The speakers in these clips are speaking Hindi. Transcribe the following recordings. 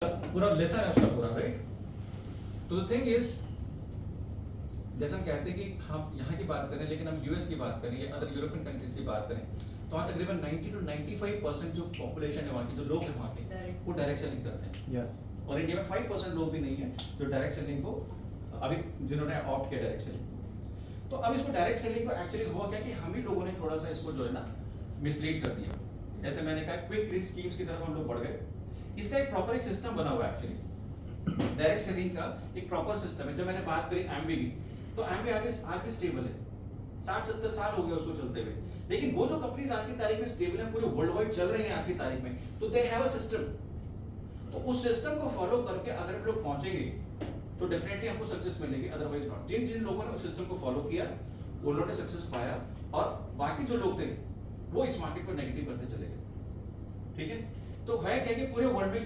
पूरा लेसन है उसका पूरा, राइट। तो द थिंग इज, जैसे हम कहते हैं कि हम यहाँ की बात करें, लेकिन हम यूएस की बात करें या अदर यूरोपियन कंट्रीज की बात करें, तो वहाँ तकरीबन 90 to 95% जो पॉपुलेशन है वहाँ की, जो लोग हैं वहाँ के, वो डायरेक्ट सेलिंग करते हैं। यस। और इंडिया में 5% लोग भी नहीं है जो डायरेक्ट सेलिंग को अभी जिन्होंने ऑप्ट किया डायरेक्ट सेलिंग। तो अब इसको डायरेक्ट सेलिंग को एक्चुअली हुआ क्या कि हम ही लोगों ने थोड़ा सा इसको जो है ना मिसलीड कर दिया। जैसे मैंने कहा क्विक रिस्क स्कीम्स की तरफ हम लोग बढ़ गए। इसका एक प्रॉपर एक सिस्टम बना हुआ है एक्चुअली, डायरेक्ट सेलिंग का एक प्रॉपर सिस्टम है। जब मैंने बात करी एमबी की, तो एमबी आज भी स्टेबल है, 60-70 साल हो गए उसको चलते हुए। लेकिन वो जो कंपनीज आज की तारीख में स्टेबल है, पूरे वर्ल्ड वाइड चल रही हैं आज की तारीख में, तो दे हैव अ सिस्टम। तो उस सिस्टम को फॉलो करके अगर हम लोग पहुंचेंगे तो डेफिनेटली हमको सक्सेस मिलेगी, अदरवाइज नॉट। जिन जिन लोगों ने उस सिस्टम को फॉलो किया वो लोगों ने सक्सेस पाया, और बाकी जो लोग थे वो इस मार्केट को नेगेटिव करते चले गए। ठीक है, तो है क्या कि पूरे वर्ल्ड में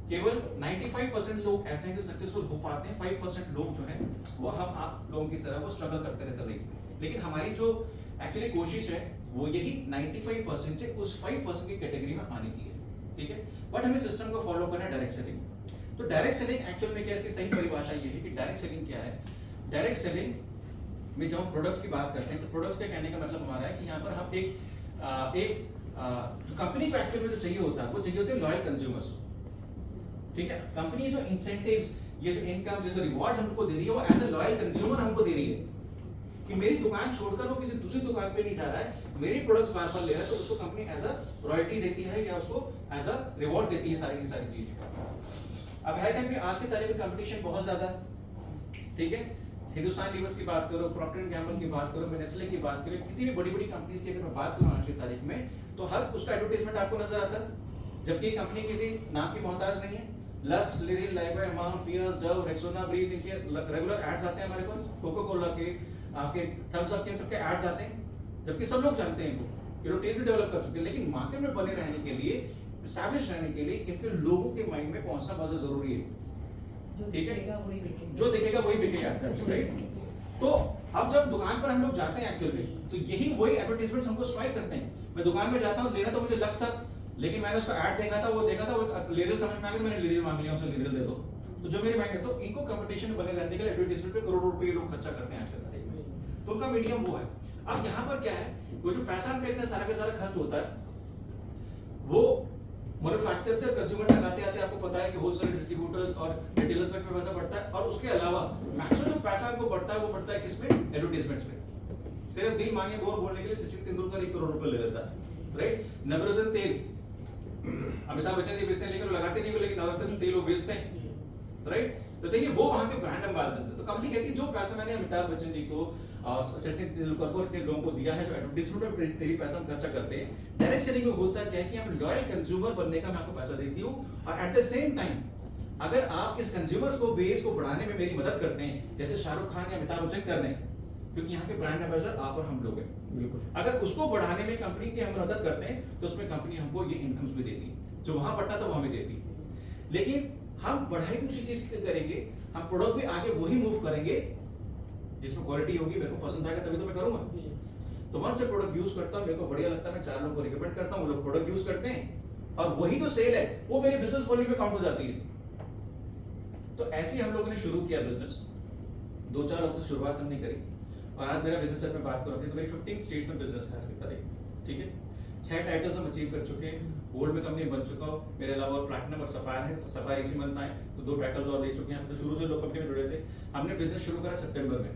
केवल 95% लोग ऐसे हैं जो सक्सेसफुल हो पाते हैं, 5% लोग जो हैं वो हम आप लोगों की तरह वो स्ट्रगल करते रहते हैं। लेकिन हमारी जो एक्चुअली कोशिश है वो यही 95% से उस 5% की कैटेगरी में आने की है। ठीक है, बट हमें सिस्टम को फॉलो करना है डायरेक्ट सेलिंग। तो डायरेक्ट सेलिंग एक्चुअल में क्या है, इसकी सही परिभाषा ये है कि डायरेक्ट सेलिंग क्या है। डायरेक्ट सेलिंग में जब हम प्रोडक्ट्स की बात करते हैं, तो प्रोडक्ट्स का कहने का मतलब हमारा है कि यहाँ पर हम एक जो कंपनी को एक्चुअल में जो चाहिए होता है वो चाहिए होते हैं लॉयल कंज्यूमर्स। ठीक है, कंपनी जो इंसेंटिव्स, ये जो इनकम, जो रिवॉर्ड्स हमको दे रही है, वो एज ए लॉयल कंज्यूमर हमको दे रही है कि मेरी दुकान छोड़कर वो किसी दूसरी दुकान पे नहीं जा रहा है, मेरी प्रोडक्ट्स बार बार ले रहा है, तो उसको कंपनी एज अ रॉयल्टी देती है या उसको एज अ रिवॉर्ड देती है, सारी की सारी चीजें। अब है क्या कि आज की तारीख में कंपटीशन बहुत ज्यादा है। ठीक है, हिंदुस्तान लीवर्स की बात करो, प्रॉक्टर एंड गैम्बल की बात करो, नेस्ले की बात करो, किसी भी बड़ी बड़ी कंपनीज की अगर मैं बात करूं आज की तारीख में, तो हर उसका एडवर्टाइजमेंट आपको नजर आता है, जबकि कंपनी किसी नाम की मोहताज नहीं है। लक्स, लिरिल, लाइबॉय, मामा, पियर्स, डव, रेक्सोना, ब्रीज, इनके रेगुलर एड्स आते हैं हमारे पास। कोका कोला के, आपके थम्स अप के, सबके एड्स आते हैं, जबकि सब लोग जानते हैं इनको, ये टेस्ट भी डेवलप कर चुके हैं। लेकिन मार्केट में बने रहने के लिए, एस्टैब्लिश रहने के लिए इनके लोगों के माइंड में पहुंचना बहुत जरूरी है। ठीक है, जो दिखेगा वही बिकेगा, राइट। तो अब जब दुकान पर हम लोग जाते हैं एक्चुअली, तो यही वही एडवर्टाइजमेंट्स हमको स्ट्राइक करते हैं। मैं दुकान में जाता हूँ, लेना तो मुझे लक्स था, लेकिन मैंने उसका ऐड देखा था, वो लिरिल समझ में आ गया, मैंने लिरिल मांग लिया, उसे लिरिल दे दो, तो जो मेरी मांग है। तो इनको कंपटीशन में बने रहने के लिए एडवर्टाइजमेंट पे करोड़ों रुपए लोग खर्चा करते हैं आज के तारीख में, तो उनका मीडियम वो है। अब यहाँ पर क्या है, वो जो पैसा हमका इतना सारा का सारा खर्च होता है, वो मैन्युफैक्चरर से कंज्यूमर तक आते आते आपको पता है कि होलसेल डिस्ट्रीब्यूटर्स और रिटेलर्स पे पैसा बढ़ता है, और उसके अलावा मैक्सिमम जो पैसा आपको बढ़ता है वो बढ़ता है किस पे, एडवर्टाइजमेंट्स पे। सिर्फ दिल मांगे बोल बोलने के लिए सचिन तेंदुलकर 1 करोड़ रुपए ले लेता है, राइट। नवरत्न तेल अमिताभ बच्चन जी बेचते हैं, लेकिन वो लगाते नहीं, लेकिन नवरत्न तेल वो बेचते हैं, राइट। तो देखिए वो वहां के ब्रांड एम्बेसडर्स है। तो कंपनी कहती है जो पैसा मैंने अमिताभ बच्चन जी को, सचिन तेंदुलकर को, इतने लोगों को दिया है, जो एडवर्टाइजमेंट पे तेरी पैसा हम खर्चा करते हैं, डायरेक्ट सेलिंग में होता क्या है कि हम लॉयल कंज्यूमर बनने का मैं आपको पैसा देती हूँ, और एट द सेम टाइम अगर आप इस कंज्यूमर्स को बेस को बढ़ाने में मेरी मदद करते हैं, जैसे शाहरुख खान या अमिताभ बच्चन कर रहे हैं, क्योंकि यहाँ के ब्रांड एम्बेसडर आप और हम लोग हैं, बिल्कुल। अगर उसको बढ़ाने में कंपनी की हम मदद करते हैं, तो उसमें कंपनी हमको ये इनकम्स भी देती है, जो वहां बढ़ना था वो हमें देती है। लेकिन हम बढ़ाई भी उसी चीज की करेंगे, हम प्रोडक्ट भी आगे वही मूव करेंगे जिसमें क्वालिटी होगी, मेरे को पसंद आएगा तभी तो मैं करूंगा। तो वंस से प्रोडक्ट यूज करता हूं, मेरे को बढ़िया लगता है, मैं 4 लोगों को रिकमेंड करता हूं, वो लोग प्रोडक्ट यूज करते हैं, और वही तो सेल है वो मेरी बिजनेस वॉल्यूम में काउंट हो जाती है। तो ऐसे हम लोगों ने शुरू किया बिजनेस, 2-4 लोग तो शुरुआत हमने करी, और आज मेरा बिजनेस में बात करूं तो मेरी 15 स्टेट्स में बिजनेस है आज की तारीख। ठीक है, 6 टाइटल्स हम अचीव कर चुके हैं, गोल्ड में कंपनी बन चुका हूं, मेरे अलावा और प्लैटिनम और सफायर है, सफायर इसी मंथ आए, तो 2 टाइटल्स और ले चुके हैं। तो शुरू से लोग कंपनी में जुड़े थे। हमने बिजनेस शुरू करा सितंबर में,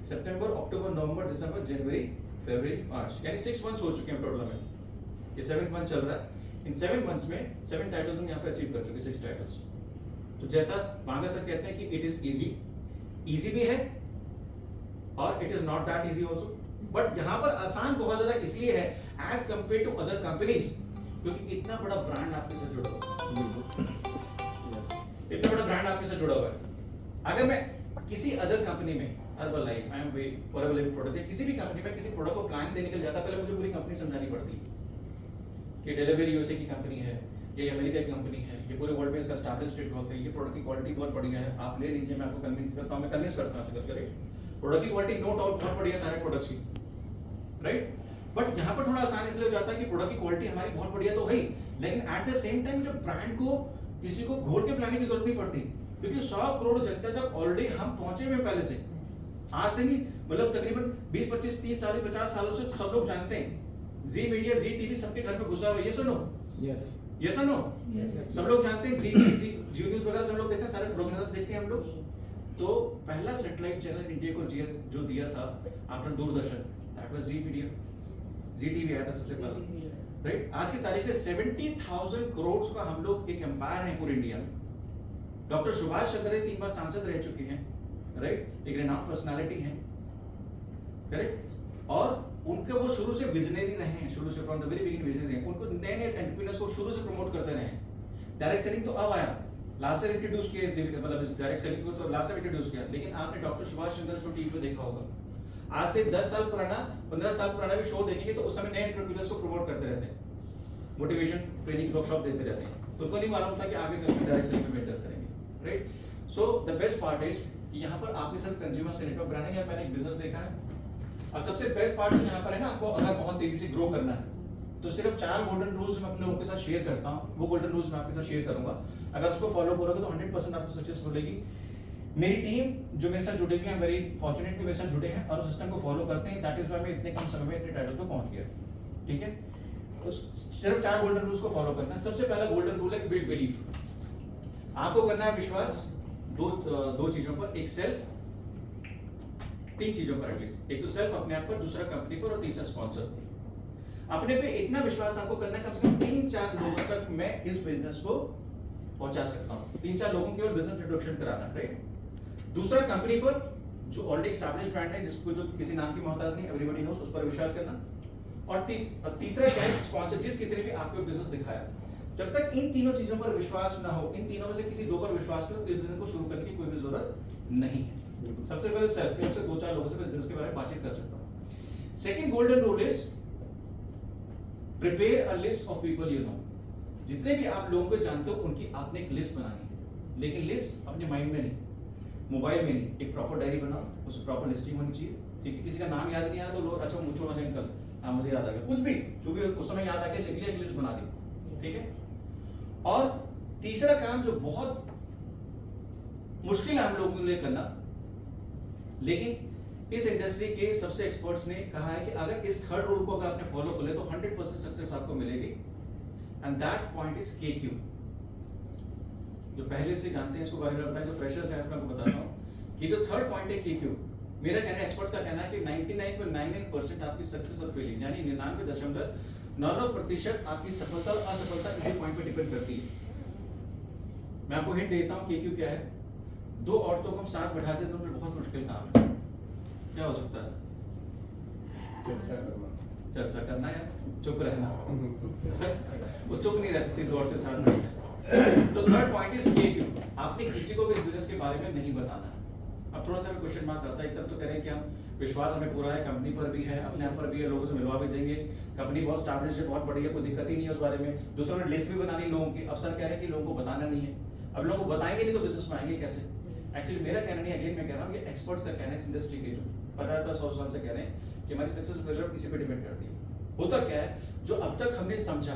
सितंबर, अक्टूबर, नवंबर, दिसंबर, जनवरी, फरवरी, मार्च, यानी 6 मंथ्स हो चुके हैं टोटल में। ये 7th मंथ चल रहा है। इन 7 मंथ्स में 7 टाइटल्स हम यहाँ पे अचीव कर चुके, 6 टाइटल्स। तो जैसा मांगा सर कहते हैं कि इट इज इजी भी है, और it is not that easy also, but यहाँ पर आसान बहुत ज्यादा इसलिए है as compare to other companies, क्योंकि इतना बड़ा ब्रांड आपके साथ जुड़ा हुआ है, इतना बड़ा ब्रांड आपके साथ जुड़ा हुआ है। अगर मैं किसी अदर कंपनी में, herbal life, I am way, forever living products, या किसी भी कंपनी में किसी प्रोडक्ट को प्लान देने के लिए जाता, पहले मुझे पूरी कंपनी समझानी पड़ती है कि डिलीवरी यूएसए की कंपनी है, ये अमेरिका की कंपनी है, ये पूरे वर्ल्ड में इसका एस्टैब्लिश्ड नेटवर्क है, ये प्रोडक्ट की क्वालिटी बहुत बढ़िया है, आप ले लीजिए, मैं आपको कन्विंस करता हूँ, प्रोडक्ट की क्वालिटी नो डाउट बहुत बढ़िया सारे प्रोडक्ट्स की, राइट। बट यहाँ पर थोड़ा आसान इसलिए हो जाता है कि प्रोडक्ट की क्वालिटी हमारी बहुत बढ़िया तो है, लेकिन एट द सेम टाइम जब ब्रांड को किसी को घोल के पिलाने की जरूरत नहीं पड़ती, क्योंकि 100 करोड़ जनता तक ऑलरेडी हम पहुंचे हुए पहले से, आज से नहीं, मतलब तकरीबन 20, 25, 30, 40, 50 सालों से सब लोग जानते हैं। जी मीडिया, जी टीवी सबके घर में घुसा हुआ है, ये सुनो, ये सुनो, सब लोग जानते हैं। जी न्यूज वगैरह सब लोग देखते हैं, सारे प्रोग्राम्स देखते हैं हम लोग। तो पहला सैटेलाइट चैनल इंडिया को जो दिया था after Doordarshan, that was Zee media, Zee TV आया था सबसे पहले, राइट। आज की तारीख में 70,000 करोड़ का हम लोग एक एम्पायर है पूरे इंडिया में। डॉक्टर सुभाष चंद्र 3 बार सांसद रह चुके हैं, राइट, एक रेनाउंड पर्सनालिटी हैं, करेक्ट। और उनके वो शुरू से विजनरी रहे हैं, शुरू से from the very beginning visionary हैं। उनको नए नए एंटरप्रेन्योर्स को शुरू से प्रमोट करते रहे हैं। डायरेक्ट सेलिंग तो अब आया, लास्ट ईयर इंट्रोड्यूस किया इस मतलब डायरेक्ट सेलिंग को तो लास्ट ईयर इंट्रोड्यूस किया, लेकिन आपने doctor Subhash Chandra show TV पे देखा होगा। आज से 10 साल पुराना, 15 साल पुराना भी शो देखेंगे तो उस समय नए एंटरप्रेन्योर्स को प्रमोट करते रहते हैं, मोटिवेशन ट्रेनिंग वर्कशॉप देते रहते हैं। तो उनको नहीं मालूम था कि आगे चलकर डायरेक्ट सेलिंग में मेंटर करेंगे, right. So the best part is यहाँ पर आपने सब कंज्यूमर्स का नेटवर्क बनाना है। मैंने एक बिजनेस देखा है, और सबसे बेस्ट पार्ट जो यहाँ पर है ना, आपको अगर बहुत तेजी से ग्रो करना है तो सिर्फ 4 गोल्डन रूल्स मैं अपने लोगों के साथ शेयर करता हूँ। वो गोल्डन रूल्स मैं आपके साथ शेयर करूंगा, अगर उसको फॉलो करोगे तो 100% आपको सक्सेस मिलेगी। मेरी टीम जो मेरे साथ जुड़े हुए हैं, वेरी फॉर्चुनेट कि मेरे साथ जुड़े हैं और उस सिस्टम को फॉलो करते हैं, दैट इज व्हाई मैं इतने कम समय में इतने टाइटल्स पे पहुंच गया, ठीक है। तो सिर्फ 4 गोल्डन रूल्स को फॉलो करना है। सबसे पहला गोल्डन रूल है बिल्ड बिलीफ। आपको करना है विश्वास दो चीजों पर, एक सेल्फ, 3 चीजों पर एटलीस्ट, एक तो सेल्फ अपने आप पर, दूसरा कंपनी पर, और तीसरा स्पॉन्सर। अपने पे इतना विश्वास आपको करना है, कम से कम 3-4 लोगों तक मैं इस बिजनेस को पहुंचा सकता हूं। 3-4 लोगों की और बिजनेस इंट्रोडक्शन कराना, राइट। दूसरा कंपनी पर, जो ऑलरेडी एस्टैब्लिश्ड ब्रांड है, जिसको जो किसी नाम की मोहताज नहीं, एवरीबॉडी नोस, उस पर विश्वास करना। और तीसरा क्या है, स्पॉन्सर, जिस किसी ने भी आपको बिजनेस दिखाया, जब तक इन तीनों चीजों पर विश्वास ना हो, इन तीनों में से किसी 2 पर विश्वास ना हो, तो बिजनेस को शुरू करने की कोई भी जरूरत नहीं है। सबसे पहले सेल्फ के से 2-4 लोगों से बिजनेस के बारे में बातचीत कर सकता हूं। Second golden rule is prepare a list of people you know. जितने भी आप लोगों को जानते हो उनकी आपने एक लिस्ट बनानी है, लेकिन लिस्ट अपने माइंड में नहीं, मोबाइल में नहीं, एक प्रॉपर डायरी बनाओ, उसमें प्रॉपर लिस्टिंग होनी चाहिए, ठीक है। किसी का नाम याद नहीं आ रहा तो लोग अच्छा मुझे वाले अंकल, हाँ मुझे याद आ गया, कुछ भी जो भी उस समय याद आ गया लिख लिया, एक लिस्ट बना दी, ठीक है। और तीसरा काम जो बहुत मुश्किल है हम लोगों के लिए करना, लेकिन इस इंडस्ट्री के सबसे एक्सपर्ट्स ने कहा है कि अगर इस थर्ड रूल को अगर आपने फॉलो कर ले तो 100% सक्सेस आपको मिलेगी, and that point is KQ। जो पहले से जानते हैं इसको बारे में बताएं, जो फ्रेशर्स हैं मैं आपको बताता हूं कि जो थर्ड पॉइंट है KQ, मेरा कहना है, एक्सपर्ट्स का कहना है कि 99.99% आपकी सक्सेस और फेलिंग, यानी 99.99% आपकी सफलता और असफलता इसी पॉइंट पे डिपेंड करती है। मैं आपको हिंट देता हूं KQ क्या है। 2 औरतों को हम साथ बैठा दें तो बहुत मुश्किल काम है, क्या हो सकता है? चर्चा करना या चुप रहना। वो चुप नहीं रह सकती 2 औरतें साथ में। तो थर्ड पॉइंट इज KQ। आपने किसी को भी इस बिजनेस के बारे में नहीं बताना। अब थोड़ा सा क्वेश्चन मार्क आता है, एक तरफ तो करें कि हम विश्वास हमें पूरा है, कंपनी पर भी है, अपने आप पर भी है, लोगों से मिलवा भी देंगे, कंपनी बहुत स्टैब्लिश्ड है, बहुत बढ़िया, कोई दिक्कत ही नहीं है उस बारे में। दूसरा ने लिस्ट भी बनानी लोगों की। अब सर कह रहे हैं कि लोगों को बताना नहीं है। अब लोगों को बताएंगे नहीं तो बिजनेस में आएंगे कैसे? एक्चुअली मेरा कहना नहीं, अगेन मैं कह रहा हूँ, ये एक्सपर्ट्स का कहना है, इस इंडस्ट्री के जो 50-100 साल से कह रहे हैं कि हमारी सक्सेस फेलियर इसी पे डिपेंड करती है। होता क्या है, जो अब तक हमने समझा,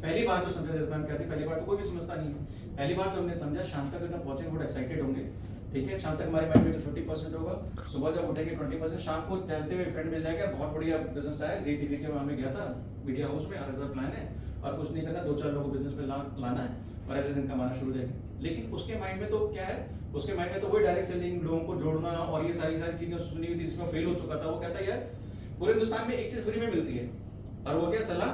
पहली बार जो समझा, जैसे मैम कहती, पहली बार तो कोई भी समझता नहीं है। पहली बार जो हमने समझा, शाम तक अगर पहुंचेंगे बहुत एक्साइटेड होंगे, ठीक है। शाम तक हमारे माइंड में 50% होगा, सुबह जब उठेंगे 20%, शाम को टहलते हुए फ्रेंड मिल जाएगा, बहुत बढ़िया बिजनेस है, जी टीवी के वहां में गया था, मीडिया हाउस में, और प्लान है और कुछ नहीं करना, 2-4 लोगों को बिजनेस में लाना है और ऐसे दिन कमाना शुरू हो जाएगा। लेकिन उसके माइंड में तो क्या है, उसके माइंड में तो वही डायरेक्ट सेलिंग, लोगों को जोड़ना और ये सारी चीजें सुनी हुई थी, जिसमें फेल हो चुका था। वो कहता है यार पूरे हिंदुस्तान में एक चीज फ्री में मिलती है, और वो क्या, सलाह।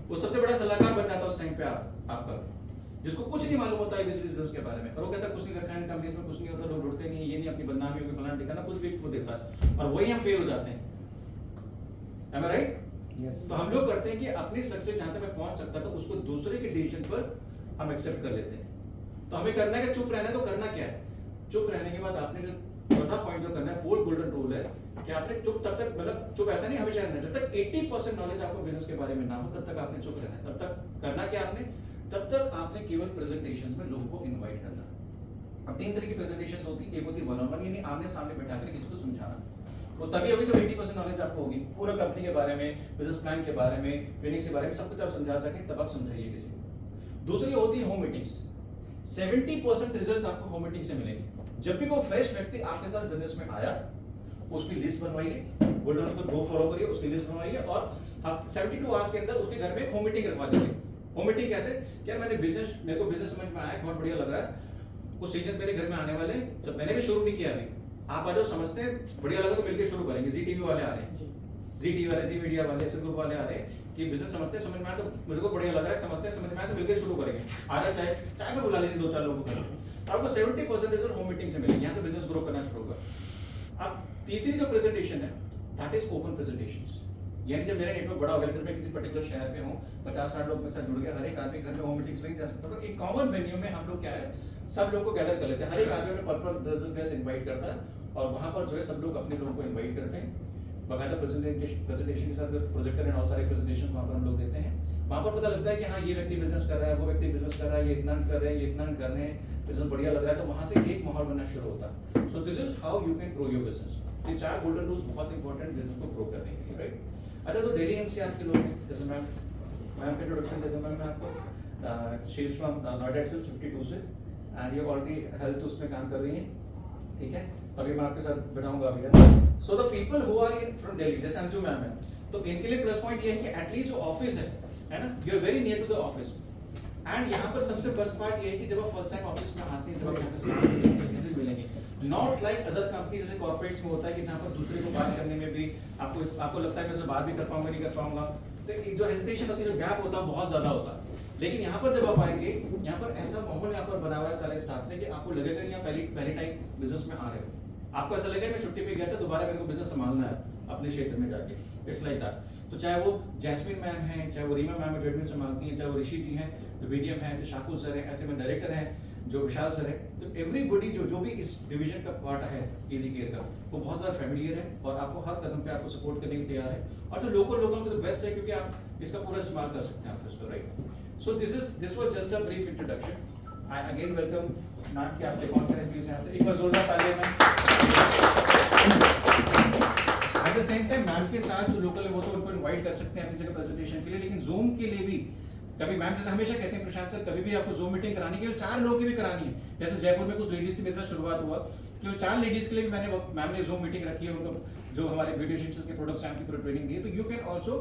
वो सबसे बड़ा सलाहकार बन जाता है उस टाइम पे आपका, जिसको कुछ नहीं मालूम होता है बिजनेस के बारे में, और वो कहता है कुछ नहीं रखा है इन कंपनीज में, कुछ नहीं होता, लोग जुड़ते नहीं, ये नहीं, अपनी बदनामी होगी, फलाना ठिकाना, कुछ भी वो देता है, और वही हम फेल हो जाते हैं। Am I right? Yes. तो हम लोग करते हैं कि अपनी सक्सेस जहां तक मैं पहुंच सकता था उसको दूसरे के डिसीजन पर हम एक्सेप्ट कर लेते हैं। तो हमें करना है कि चुप रहना है, तो करना क्या है, चुप रहने के बाद आपने जो चौथा पॉइंट जो करना है, फोर्थ गोल्डन रूल है कि आपने चुप तब तक, मतलब चुप ऐसा नहीं हमेशा रहना, जब तक 80% नॉलेज आपको बिजनेस के बारे में ना हो तब तक आपने चुप रहना है। तब तक करना क्या आपने, तब तक आपने केवल प्रेजेंटेशंस में लोगों को इनवाइट करना। अब 3 तरह की प्रेजेंटेशंस होती है, एक होती है 1-on-1, यानी आमने सामने बैठा कर किसी को समझाना। वो तभी होगी जब 80% नॉलेज आपको होगी पूरा कंपनी के बारे में, बिजनेस प्लान के बारे में, ट्रेनिंग के बारे में, सब कुछ आप समझा सके तब आप समझाइए किसी को। दूसरी होती है होम मीटिंग्स। 70% रिजल्ट्स आपको होम मीटिंग से मिलेंगे। जब भी कोई फ्रेश व्यक्ति आपके साथ बिजनेस में आया, उसकी लिस्ट बनवाइए, गोल्डन रूल्स को 2 फॉलो करिए, उसकी लिस्ट बनवाइए और 72 आवर्स के अंदर उसके घर में एक होम मीटिंग रखवा दीजिए। होम मीटिंग कैसे? क्या मेरे को बिजनेस समझ में आया, बहुत बढ़िया लग रहा है, कुछ सीनियर्स मेरे घर में आने वाले, जब मैंने भी शुरू नहीं किया अभी, आप आ जाओ, समझते हैं, बढ़िया लगा तो मिलकर शुरू करेंगे। जी टीवी वाले आ रहे हैं, जी टीवी वाले, जी मीडिया वाले, ऐसे ग्रुप वाले आ रहे हैं कि बिजनेस समझते हैं, समझ में आया तो मुझे को बढ़िया लग रहा है, समझते हैं, समझ में आया तो मिलकर शुरू करेंगे। आजा चाय में बुला लीजिए 2-4 लोगों को। आपको 70% रिजल्ट होम मीटिंग से मिलेंगे, यहाँ से बिजनेस ग्रो करना शुरू होगा। अब तीसरी जो प्रेजेंटेशन है, दैट इज ओपन प्रेजेंटेशंस। यानी जब मेरा नेटवर्क बड़ा हो गया, मैं किसी पर्टिकुलर शहर पे हूँ, 50-60 लोग मेरे साथ जुड़ गए, हर एक आदमी घर में होम मीटिंग्स में जा सकता है। एक कॉमन वेन्यू में हम लोग क्या है, सब लोग को गैदर कर लेते हैं, हर एक आदमी अपने 10-10 इनवाइट करता है और वहां पर जो है सब लोग अपने लोगों को इनवाइट करते हैं। बकायदा प्रेजेंटेशन के साथ प्रोजेक्टर एंड और सारे प्रेजेंटेशन वहां पर हम लोग देते हैं। वहां पर पता लगता है कि हाँ ये व्यक्ति बिजनेस कर रहा है, वो व्यक्ति बिजनेस कर रहा है, ये इतना कर रहे हैं, ये इतना कर रहे हैं, बिजनेस बढ़िया लग रहा है, तो वहां से एक माहौल बनना शुरू होता है। So this is how you can grow your business. ये 4 गोल्डन रूल्स बहुत इंपॉर्टेंट बिजनेस को ग्रो करने के लिए, राइट? अच्छा, तो डेली एनसीआर के लोग हैं, जैसे मैम का इंट्रोडक्शन देता हूं मैं आपको। She is from Noida sales 52 से एंड ये ऑलरेडी हेल्थ उसमें काम कर रही हैं, ठीक है? अभी मैं आपके साथ बैठाऊंगा अभी। So the people who are in from Delhi, जैसे अंजू मैम है, तो इनके लिए प्लस पॉइंट ये है कि एटलीस्ट जो ऑफिस है ना, you are very near to the office. And यहाँ पर सबसे बेस्ट पार्ट ये है कि जब आप फर्स्ट टाइम ऑफिस में आते हैं, जब आप यहाँ पे किसी से मिलेंगे, नॉट लाइक अदर कंपनी जैसे कॉर्पोरेट्स में होता है कि जहाँ पर दूसरे को बात करने में भी आपको लगता है मैं उससे बात भी कर पाऊंगा, नहीं कर पाऊंगा, तो जो हेजिटेशन होती है, जो गैप होता है, बहुत ज्यादा होता है। लेकिन यहाँ पर जब आप आएंगे, यहाँ पर ऐसा माहौल यहाँ पर बना हुआ है सारे स्टाफ ने कि आपको लगेगा कि यहाँ पहली टाइम बिजनेस में आ रहे हो, आपको ऐसा लगेगा मैं छुट्टी पे गया था, दोबारा मेरे को बिजनेस संभालना है अपने क्षेत्र में जाके। It's like that. तो चाहे वो जैस्मिन मैम है, चाहे वो रीमा मैम है जो एडमिन संभालती हैं, चाहे वो ऋषि जी हैं जो बीडीएम है, ऐसे शाकुल सर है, ऐसे में डायरेक्टर हैं जो विशाल सर है, तो एवरीबॉडी जो भी इस डिवीजन का पार्ट है इजी केयर का, वो बहुत ज़्यादा फैमिलियर है और आपको हर कदम पे आपको सपोर्ट करने के लिए तैयार है। और जो लोगों के तो बेस्ट है क्योंकि आप इसका पूरा इस्तेमाल कर सकते हैं आप इसको, right? So this was just a brief introduction. I again welcome ma'am कि आप रिकॉर्ड करें प्लीज यहाँ से एक बार जोरदार तालियां ma'am. At the same time ma'am के साथ जो लोकल है वो तो उनको इनवाइट कर सकते हैं अपनी जगह प्रेजेंटेशन के लिए, लेकिन जूम के लिए भी कभी मैम जैसे हमेशा कहते हैं प्रशांत सर, कभी भी आपको जूम मीटिंग करानी है, 4 लोगों की भी करानी है। जैसे जयपुर में कुछ लेडीज थी, मेरे साथ शुरुआत हुआ केवल 4 लेडीज के लिए भी मैम ने जूम मीटिंग रखी है, उनको जो हमारे ब्यूटिशियंस के प्रोडक्ट्स हैं उनकी पूरी ट्रेनिंग दी है। तो you can also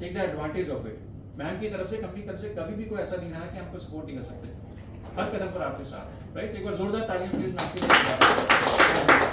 take the advantage of it. Ma'am की तरफ से, कंपनी की तरफ से कभी भी कोई ऐसा नहीं रहा कि आपको सपोर्ट नहीं कर सकते, हर कदम पर आपके साथ, राइट? एक बार जोरदार तालियां प्लीज मैम के लिए।